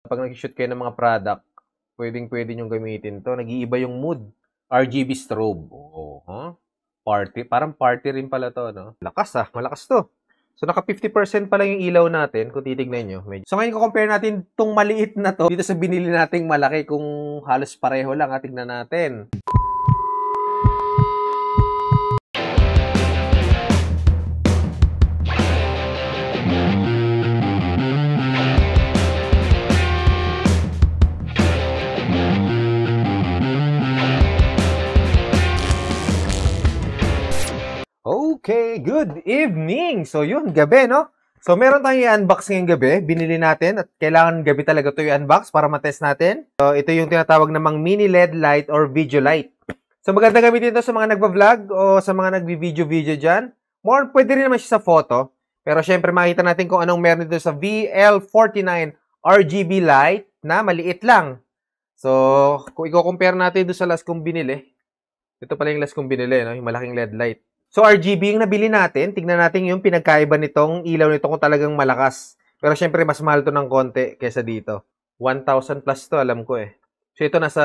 Pag nag-shoot kayo ng mga product, pwedeng-pwede nyong gamitin 'to. Nag-iiba yung mood. RGB strobe. Oo, huh? Party. Parang party rin pala 'to, no? Lakas, malakas 'to. So, naka 50% pa lang yung ilaw natin kung titignan nyo. So, ngayon ko-compare natin tong maliit na to dito sa binili nating malaki kung halos pareho lang. Tignan natin. Okay, good evening! So yun, gabi, no? So meron tayong i-unbox ngayong gabi, binili natin at kailangan gabi talaga ito i-unbox para matest natin. So ito yung tinatawag namang mini LED light or video light. So maganda gamitin ito sa mga nagba-vlog o sa mga nagbi-video-video dyan. More, pwede rin naman siya sa photo. Pero syempre makita natin kung anong meron dito sa VL49 RGB light na maliit lang. So kung i-compare natin doon sa last kong binili, ito pala yung last kong binili, no? Yung malaking LED light. So, RGB yung nabili natin. Tignan natin yung pinagkaiba nitong ilaw nito kung talagang malakas. Pero syempre, mas mahal to ng konti kesa dito. 1,000 plus to, alam ko eh. So, ito nasa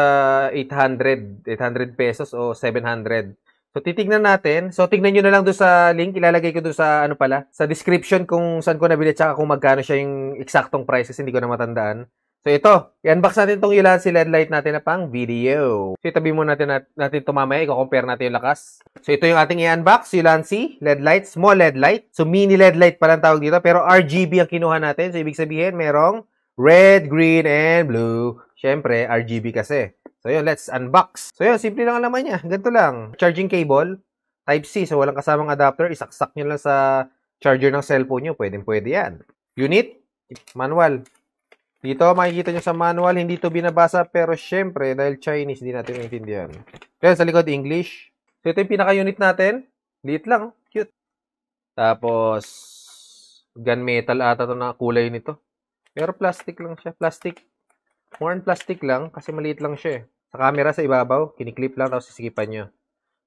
800 pesos o 700. So, titignan natin. So, tignan nyo na lang doon sa link. Ilalagay ko doon sa, sa description kung saan ko nabili tsaka kung magkano siya yung eksaktong prices. Hindi ko na matandaan. So, ito. I-unbox natin itong Ulanzi LED light natin na pang video. So, itabi mo natin ito mamaya. I-compare natin yung lakas. So, ito yung ating i-unbox. Ulanzi LED light. Small LED light. So, mini LED light palang tawag dito. Pero RGB ang kinuha natin. So, ibig sabihin, merong red, green, and blue. Siyempre, RGB kasi. So, yun. Let's unbox. So, yun. Simple lang ang laman niya. Ganito lang. Charging cable. Type-C. So, walang kasamang adapter. Isaksak nyo lang sa charger ng cellphone nyo. Pwede yan. Unit. Manual. Dito, makikita nyo sa manual, hindi to binabasa, pero syempre, dahil Chinese, hindi natin maintindihan. Kaya sa likod, English. So, ito yung pinaka-unit natin. Liit lang, cute. Tapos, gunmetal ata to na kulay nito. Pero plastic lang siya, plastic. More on plastic lang, kasi maliit lang siya eh. Sa camera, sa ibabaw, kiniklip lang, tapos sisikipan nyo.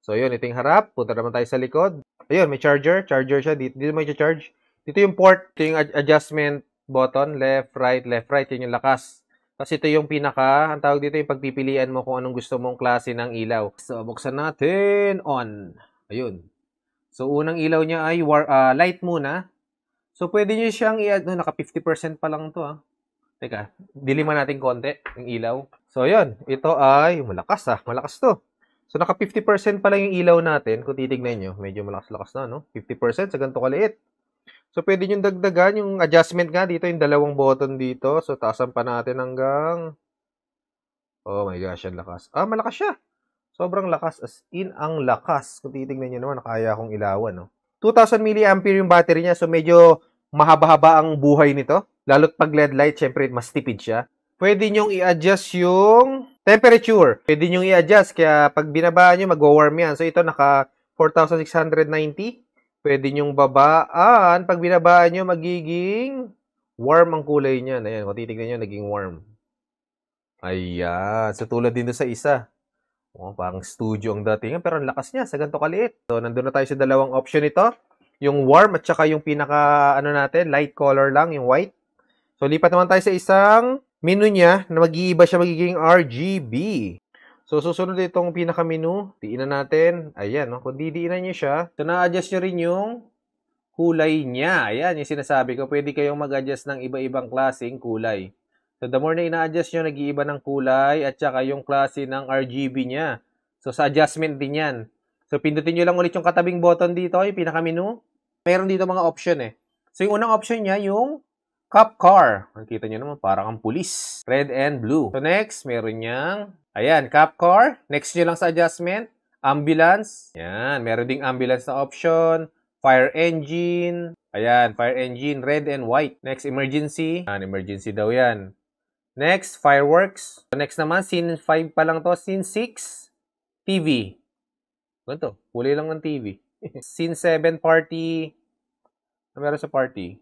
So, yun, ito yung harap. Punta naman tayo sa likod. Ayun, may charger siya. Dito may charge. Dito yung port, ito yung adjustment button, left, right, yun yung lakas. Kasi ito yung ang tawag dito yung pagpipilian mo kung anong gusto mong klase ng ilaw. So, buksan natin, on. Ayun. So, unang ilaw niya ay light muna. So, pwede nyo siyang naka 50% pa lang to Teka, diliman natin konti yung ilaw. So, yun. Ito ay malakas malakas to. So, naka 50% pa lang yung ilaw natin. Kung titignan nyo, medyo malakas-lakas na, no? 50% sa ganito kaliit. So, pwede nyo dagdagan yung adjustment nga dito, yung dalawang button dito. So, taasan pa natin hanggang... Oh my gosh, ang lakas. Malakas siya. Sobrang lakas. As in, ang lakas. Kung titignan nyo naman, kaya akong ilawan, no? 2,000 mAh yung battery niya. So, medyo mahaba-haba ang buhay nito. Lalo't pag LED light, syempre, mas tipid siya. Pwede nyong i-adjust yung temperature. Pwede nyong i-adjust. Kaya, pag binabaan nyo, mag-warm yan. So, ito, naka 4,690. Pwede nyong babaan. Pag binabaan nyo, magiging warm ang kulay niya. Ayan, kung titignan nyo, naging warm. Ayan. So, tulad din sa isa. Parang studio ang datingan, pero ang lakas niya sa ganito kaliit. So, nandun na tayo sa dalawang option ito. Yung warm at saka yung pinaka, natin, light color lang, yung white. So, lipat naman tayo sa isang menu niya na mag-iiba siya, magiging RGB. So, susunod itong pinaka-menu. Diinan natin. Ayan, no? Kung didiinan nyo siya, so na-adjust nyo rin yung kulay niya. Ayan, yung sinasabi ko. Pwede kayong mag-adjust ng iba-ibang klaseng kulay. So, the more na ina-adjust nyo, nag-iiba ng kulay at saka yung klase ng RGB niya. So, sa adjustment din yan. So, pindutin nyo lang ulit yung katabing button dito, yung pinaka-menu. Mayroon dito mga option eh. So, yung unang option niya, yung cop car. Nakikita nyo naman, parang ang pulis. Red and blue. So, next, meron niyang ayan, cop car. Next nyo lang sa adjustment. Ambulance. Ayan, meron ding ambulance na option. Fire engine. Ayan, fire engine, red and white. Next, emergency. Ayan, emergency daw yan. Next, fireworks. So, next naman, scene 5 pa lang to. Scene 6, TV. Ganito, kulay lang ng TV. Scene 7, party. Ano meron sa party?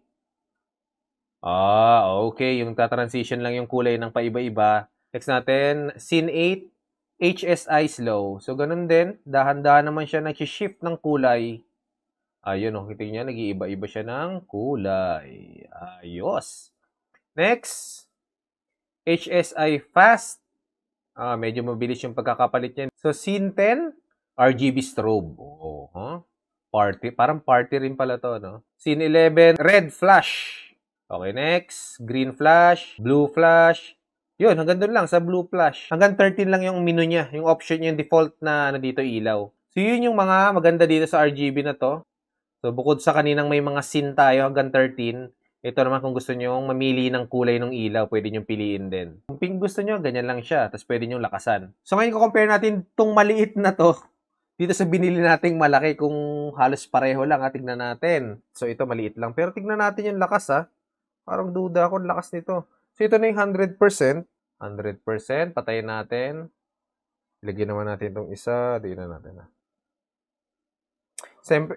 Okay. Yung transition lang yung kulay ng paiba-iba. Next natin, Scene 8, HSI slow. So, ganun din. Dahan-dahan naman siya nag-shift ng kulay. Ayun, kita niya, nag-iiba-iba siya ng kulay. Ayos. Next, HSI fast. Medyo mabilis yung pagkakapalit niya. So, Scene 10, RGB strobe. Oh, huh? Party. Parang party rin pala to, no? Scene 11, red flash. Okay, next. Green flash, blue flash. Yun, hanggang doon lang sa blue flash. Hanggang 13 lang yung menu niya. Yung option niya, yung default na dito ilaw. So, yun yung mga maganda dito sa RGB na to. So, bukod sa kaninang may mga scene tayo hanggang 13, ito naman kung gusto nyo mamili ng kulay ng ilaw, pwede nyo piliin din. Kung pink gusto nyo, ganyan lang siya. Tapos pwede nyo lakasan. So, ngayon compare natin itong maliit na to dito sa binili nating malaki kung halos pareho lang. Tignan natin. So, ito maliit lang. Pero tignan natin yung lakas ha. Parang duda ako lakas nito. So, ito na yung 100%. 100%. Patayin natin. Ilagyan naman natin itong isa. Tignan natin ha.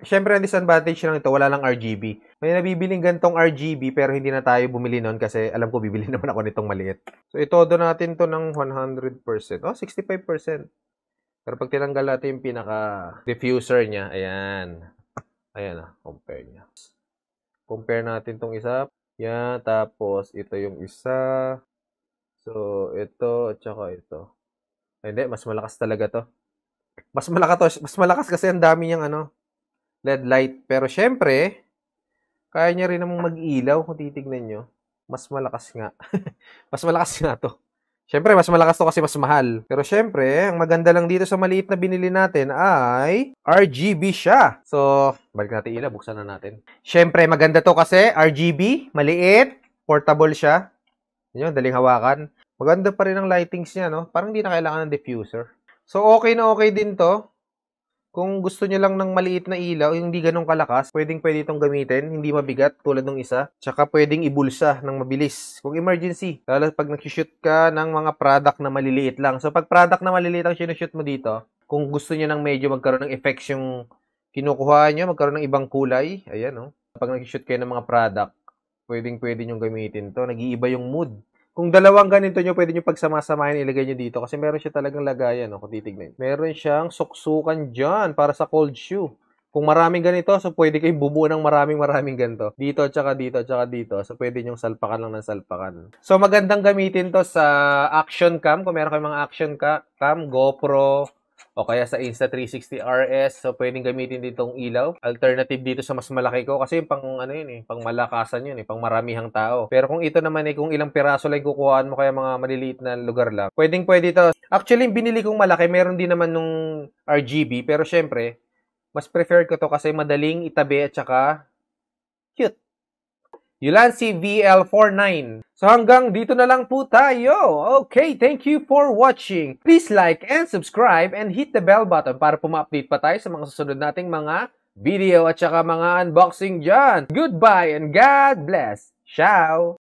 Siyempre, ang disadvantage lang ito, wala lang RGB. May nabibiling gantong RGB pero hindi na tayo bumili nun kasi alam ko bibili naman ako nitong maliit. So, itodo natin to ng 100%. 65%. Pero pag tinanggal natin yung pinaka-diffuser niya, ayan. Ayan compare niya. Compare natin tong isa. Yan, tapos ito yung isa. So, ito at saka ito. Hindi, mas malakas talaga to. Mas malakas kasi ang dami niyang LED light. Pero syempre, kaya niya rin namang mag-ilaw kung titignan nyo. Mas malakas nga. Mas malakas nga to. Syempre, mas malakas to kasi mas mahal. Pero syempre, ang maganda lang dito sa maliit na binili natin ay RGB siya. So, balik natin ilaw. Buksan na natin. Syempre, maganda to kasi RGB, maliit, portable siya. Yun, daling hawakan. Maganda pa rin ang lightings niya, no? Parang hindi na kailangan ng diffuser. So, okay na okay din to. Kung gusto niyo lang ng maliit na ilaw, yung hindi ganun kalakas, pwede itong gamitin, hindi mabigat tulad ng isa. Tsaka pwedeng ibulsa ng mabilis. Kung emergency, lalo pag nag-shoot ka ng mga product na maliliit lang. So pag product na maliliit ang sinushoot mo dito, kung gusto niyo ng medyo magkaroon ng effects yung kinukuha niyo, magkaroon ng ibang kulay, ayan Pag nag-shoot kayo ng mga product, pwede nyo gamitin to. Nag-iiba yung mood. Kung dalawang ganito nyo, pwede nyo pagsama-samahin, ilagay nyo dito. Kasi meron siya talagang lagayan, kung titignan. Meron siyang suksukan dyan para sa cold shoe. Kung maraming ganito, so pwede kayong bumuo ng maraming ganito. Dito, tsaka dito, tsaka dito. So pwede nyong salpakan lang ng salpakan. So magandang gamitin to sa action cam. Kung meron kayong mga action cam, GoPro, o kaya sa Insta360 RS, so pwedeng gamitin ditong ilaw. Alternative dito sa mas malaki ko kasi yung pang pang malakasan yun pang maramihang tao. Pero kung ito naman kung ilang piraso lang kukuhaan mo kaya mga maliliit na lugar lang, pwede ito. Actually, yung binili kong malaki, meron din naman nung RGB, pero syempre, mas prefer ko to kasi madaling itabi at saka cute. Ulanzi VL49. So hanggang dito na lang po tayo. Okay, thank you for watching. Please like and subscribe and hit the bell button para puma-update pa tayo sa mga susunod nating mga video at saka mga unboxing dyan. Goodbye and God bless. Ciao!